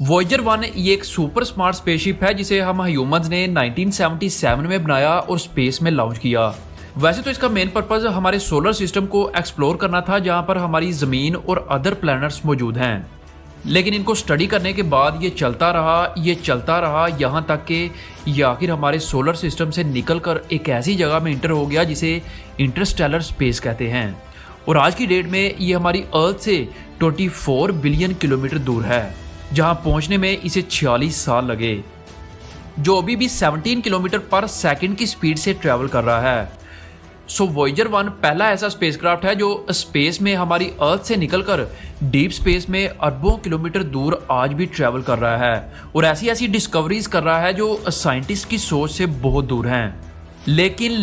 Voyager 1 ये एक super smart spaceship है जिसे हम ह्यूमंस ने 1977 में बनाया और स्पेस में लॉन्च किया। वैसे तो इसका मेन पर्पस हमारे सोलर सिस्टम को एक्सप्लोर करना था, जहां पर हमारी ज़मीन और अदर प्लैनेट्स मौजूद हैं। लेकिन इनको स्टडी करने के बाद ये चलता रहा यहाँ तक कि ये आखिर हमारे सोलर सिस्टम से निकल कर एक ऐसी जगह में इंटर हो गया जिसे इंटरस्टेलर स्पेस कहते हैं। और आज की डेट में ये हमारी अर्थ से 24 बिलियन किलोमीटर दूर है, जहां पहुंचने में इसे 46 साल लगे, जो अभी भी 17 किलोमीटर पर सेकंड की स्पीड से ट्रैवल कर रहा है। सो वॉयेजर 1 पहला ऐसा स्पेसक्राफ्ट है जो स्पेस में हमारी अर्थ से निकलकर डीप स्पेस में अरबों किलोमीटर दूर आज भी ट्रैवल कर रहा है और ऐसी डिस्कवरीज कर रहा है जो साइंटिस्ट की सोच से बहुत दूर हैं। लेकिन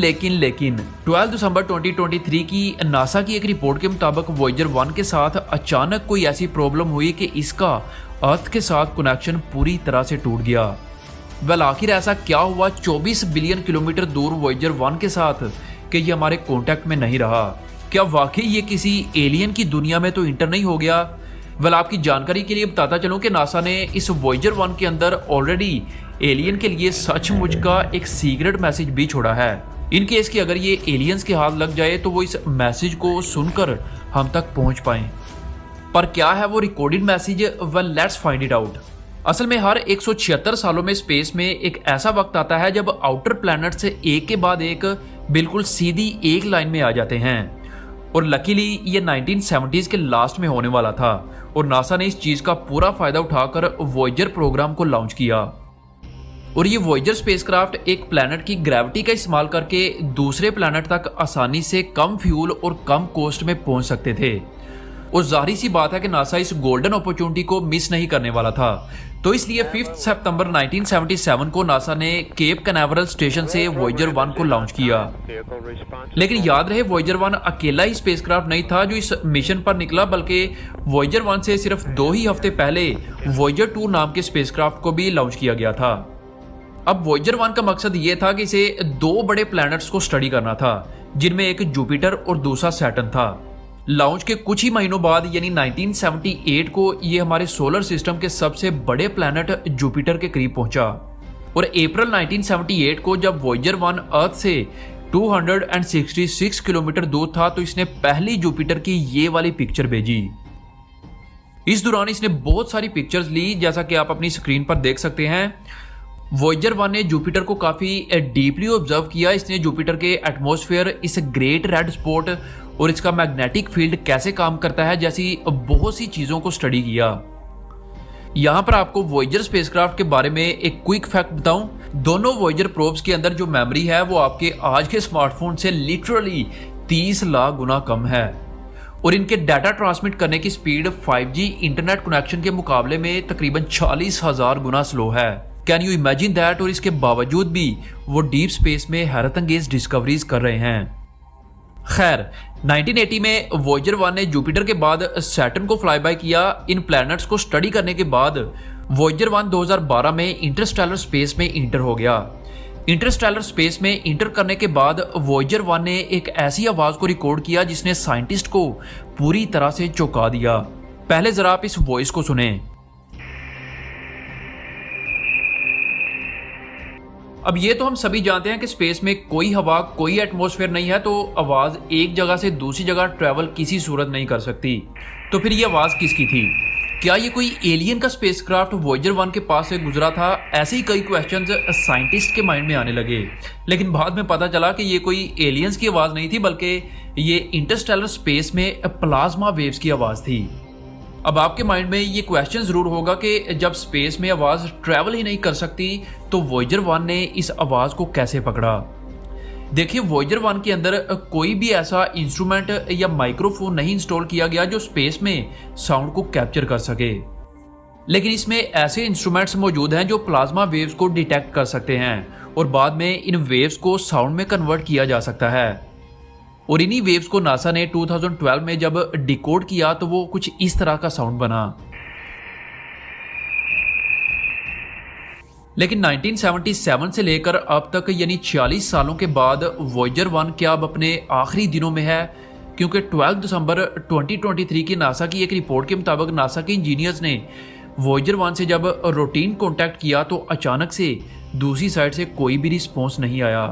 12 दिसंबर 2023 की नासा की एक रिपोर्ट के मुताबिक वॉयेजर 1 के साथ अचानक कोई ऐसी प्रॉब्लम हुई कि इसका अर्थ के साथ कनेक्शन पूरी तरह से टूट गया। आखिर ऐसा क्या हुआ 24 बिलियन किलोमीटर दूर वॉयेजर 1 के साथ कि ये हमारे कांटेक्ट में नहीं रहा? क्या वाकई ये किसी एलियन की दुनिया में तो इंटर नहीं हो गया? आपकी जानकारी के लिए बताता चलूं कि नासा ने इस वॉयेजर 1 के अंदर ऑलरेडी एलियन के लिए सचमुच का एक सीक्रेट मैसेज भी छोड़ा है। इन केस कि अगर ये एलियंस के हाथ लग जाए तो वो इस मैसेज को सुनकर हम तक पहुंच पाएं। पर क्या है वो recorded message? Let's find it out. असल में हर 176 सालों में स्पेस में एक ऐसा वक्त आता है जब आउटर प्लैनेट से एक के बाद एक बिल्कुल सीधी एक लाइन में आ जाते हैं। और लकीली ये 1970s के लास्ट में होने वाला था और नासा ने इस चीज का पूरा फायदा उठाकर वॉयेजर प्रोग्राम को लॉन्च किया। और ये वॉयेजर स्पेसक्राफ्ट एक प्लैनेट की ग्रेविटी का इस्तेमाल करके दूसरे प्लैनेट तक आसानी से कम फ्यूल और कम कॉस्ट में पहुंच सकते थे। और जाहिर सी बात है कि नासा इस गोल्डन अपॉर्चुनिटी को मिस नहीं करने वाला था, तो इसलिए 5 सितंबर 1977 को नासा ने केप कैनावरल स्टेशन से वॉयेजर 1 को लॉन्च किया। लेकिन याद रहे वॉयेजर 1 अकेला ही स्पेसक्राफ्ट नहीं था जो इस मिशन पर निकला, बल्कि वॉयेजर 1 से सिर्फ 2 ही हफ्ते पहले वॉयेजर 2 नाम के स्पेसक्राफ्ट को भी लॉन्च किया गया था। अब वॉयेजर 1 का मकसद ये था कि इसे 2 बड़े प्लैनेट्स को स्टडी करना था, जिनमें एक जुपिटर और दूसरा सैटर्न था। लॉन्च के कुछ ही महीनों बाद यानी 1978 को ये हमारे सोलर सिस्टम के सबसे बड़े प्लैनेट जुपिटर के करीब पहुंचा। और अप्रैल 1978 को जब वॉयेजर 1 अर्थ से 266 किलोमीटर दूर था तो इसने पहली जुपिटर की ये वाली पिक्चर भेजी। इस दौरान इसने बहुत सारी पिक्चर्स ली, जैसा कि आप अपनी स्क्रीन पर देख सकते हैं। वॉयेजर 1 ने जुपिटर को काफी डीपली ऑब्जर्व किया। इसने जुपिटर के एटमॉस्फेयर, इस ग्रेट रेड स्पॉट और इसका मैग्नेटिक फील्ड कैसे काम करता है जैसी बहुत सी चीजों को स्टडी किया। यहां पर आपको वॉयेजर स्पेसक्राफ्ट के बारे में एक क्विक फैक्ट बताऊं। दोनों वॉयेजर प्रोब्स के अंदर जो मेमोरी है वो आपके आज के स्मार्टफोन से लिटरली 30 लाख गुना कम है और इनके डाटा ट्रांसमिट करने की स्पीड 5G इंटरनेट कनेक्शन के मुकाबले में तकरीबन 40,000 गुना स्लो है। Can you imagine that? और इसके बावजूद भी वो डीप स्पेस में हैरत अंगेज डिस्कवरीज कर रहे हैं। खैर 1980 में वॉयेजर 1 ने जुपिटर के बाद सैटर्न को फ्लाई बाय किया। इन प्लैनेट्स को स्टडी करने के बाद वॉयेजर 1 2012 में इंटरस्टेलर स्पेस में इंटर हो गया। इंटरस्टेलर स्पेस में इंटर करने के बाद वॉयेजर 1 ने एक ऐसी आवाज को रिकॉर्ड किया जिसने साइंटिस्ट को पूरी तरह से चौंका दिया। पहले जरा आप इस वॉइस को सुने। अब ये तो हम सभी जानते हैं कि स्पेस में कोई हवा, कोई एटमॉस्फेयर नहीं है, तो आवाज एक जगह से दूसरी जगह ट्रैवल किसी सूरत नहीं कर सकती। तो फिर ये आवाज किसकी थी? क्या ये कोई एलियन का स्पेसक्राफ्ट वॉयेजर 1 के पास से गुजरा था? ऐसे ही कई क्वेश्चंस साइंटिस्ट के माइंड में आने लगे। लेकिन बाद में पता चला कि ये कोई एलियंस की आवाज नहीं थी, बल्कि ये इंटरस्टेलर स्पेस में प्लाज्मा वेव्स की आवाज थी। अब आपके माइंड में ये क्वेश्चन जरूर होगा कि जब स्पेस में आवाज ट्रैवल ही नहीं कर सकती तो वॉयेजर 1 ने इस आवाज को कैसे पकड़ा? देखिए वॉयेजर 1 के अंदर कोई भी ऐसा इंस्ट्रूमेंट या माइक्रोफोन नहीं इंस्टॉल किया गया जो स्पेस में साउंड को कैप्चर कर सके। लेकिन इसमें ऐसे इंस्ट्रूमेंट्स मौजूद हैं जो प्लाज्मा वेव्स को डिटेक्ट कर सकते हैं और बाद में इन वेव्स को साउंड में कन्वर्ट किया जा सकता है। और इन्हीं वेव्स को नासा ने 2012 में जब डिकोड किया तो वो कुछ इस तरह का साउंड बना। लेकिन 1977 से लेकर अब तक यानी 46 सालों के बाद वॉयेजर 1 क्या अब अपने आखिरी दिनों में है? क्योंकि 12 दिसंबर 2023 की नासा की एक रिपोर्ट के मुताबिक नासा के इंजीनियर्स ने वॉयेजर 1 से जब रूटीन कांटेक्ट किया तो अचानक से दूसरी साइड से कोई भी रिस्पॉन्स नहीं आया।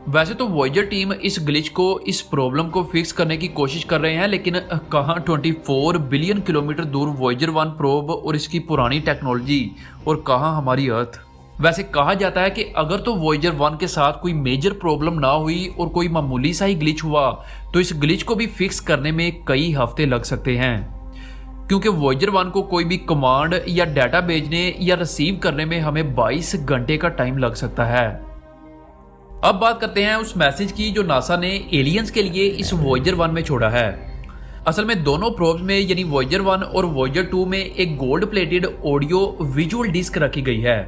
वैसे तो वॉयेजर टीम इस ग्लिच को, इस प्रॉब्लम को फिक्स करने की कोशिश कर रहे हैं, लेकिन कहाँ 24 बिलियन किलोमीटर दूर वॉयेजर 1 प्रोब और इसकी पुरानी टेक्नोलॉजी, और कहाँ हमारी अर्थ। वैसे कहा जाता है कि अगर तो वॉयेजर 1 के साथ कोई मेजर प्रॉब्लम ना हुई और कोई मामूली सा ही ग्लिच हुआ तो इस ग्लिच को भी फिक्स करने में कई हफ्ते लग सकते हैं, क्योंकि वॉयेजर 1 को कोई भी कमांड या डाटा भेजने या रिसीव करने में हमें 22 घंटे का टाइम लग सकता है। अब बात करते हैं उस मैसेज की जो नासा ने एलियंस के लिए इस वॉयेजर 1 में छोड़ा है। असल में दोनों प्रोब्स में यानी वॉयेजर 1 और वॉयेजर 2 में एक gold plated audio visual disc रखी गई है।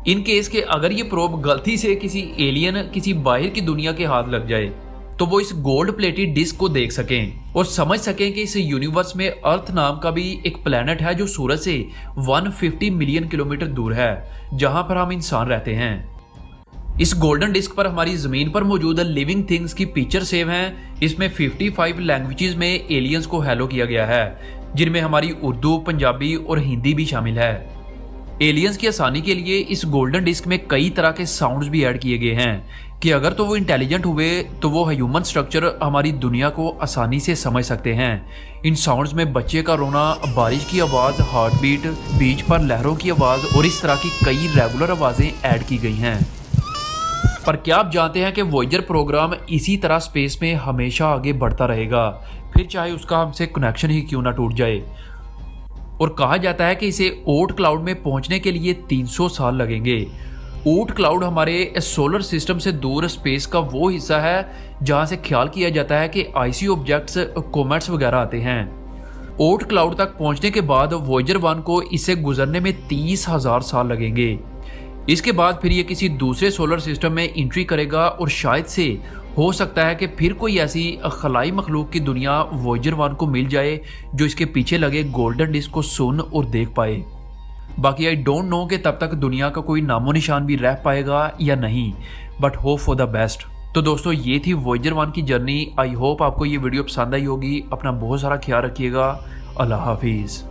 इन केस के अगर ये प्रोब गलती से किसी एलियन, किसी बाहर की दुनिया के हाथ लग जाए तो वो इस गोल्ड प्लेटेड डिस्क को देख सकें और समझ सकें कि इस यूनिवर्स में अर्थ नाम का भी एक प्लेनेट है जो सूरज से 150 मिलियन किलोमीटर दूर है, जहां पर हम इंसान रहते हैं। इस गोल्डन डिस्क पर हमारी जमीन पर मौजूद लिविंग थिंग्स की पिक्चर सेव हैं। इसमें 55 लैंग्वेजेस में एलियंस को हेलो किया गया है, जिनमें हमारी उर्दू, पंजाबी और हिंदी भी शामिल है। एलियंस की आसानी के लिए इस गोल्डन डिस्क में कई तरह के साउंड्स भी ऐड किए गए हैं कि अगर तो वो इंटेलिजेंट हुए तो वो ह्यूमन स्ट्रक्चर हमारी दुनिया को आसानी से समझ सकते हैं। इन साउंड्स में बच्चे का रोना, बारिश की आवाज़, हार्ट बीट, बीच पर लहरों की आवाज़ और इस तरह की कई रेगुलर आवाज़ें ऐड की गई हैं। पर क्या आप जानते हैं कि वॉयेजर प्रोग्राम इसी तरह स्पेस में हमेशा आगे बढ़ता रहेगा, फिर चाहे उसका हमसे कनेक्शन ही क्यों ना टूट जाए। और कहा जाता है कि इसे ओट क्लाउड में पहुंचने के लिए 300 साल लगेंगे। ओट क्लाउड हमारे सोलर सिस्टम से दूर स्पेस का वो हिस्सा है जहां से ख्याल किया जाता है कि आईसी ऑब्जेक्ट्स, कॉमेट्स वगैरह आते हैं। ओट क्लाउड तक पहुंचने के बाद वॉयेजर 1 को इसे गुजरने में 30,000 साल लगेंगे। इसके बाद फिर ये किसी दूसरे सोलर सिस्टम में एंट्री करेगा और शायद से हो सकता है कि फिर कोई ऐसी खलाई मखलूक की दुनिया वॉयेजर 1 को मिल जाए जो इसके पीछे लगे गोल्डन डिस्क को सुन और देख पाए। बाकी आई डोंट नो कि तब तक दुनिया का कोई नामो निशान भी रह पाएगा या नहीं, but hope for the best. तो दोस्तों ये थी वॉयेजर 1 की जर्नी। आई होप आपको ये वीडियो पसंद आई होगी। अपना बहुत सारा ख्याल रखिएगा। अल्लाह हाफिज़।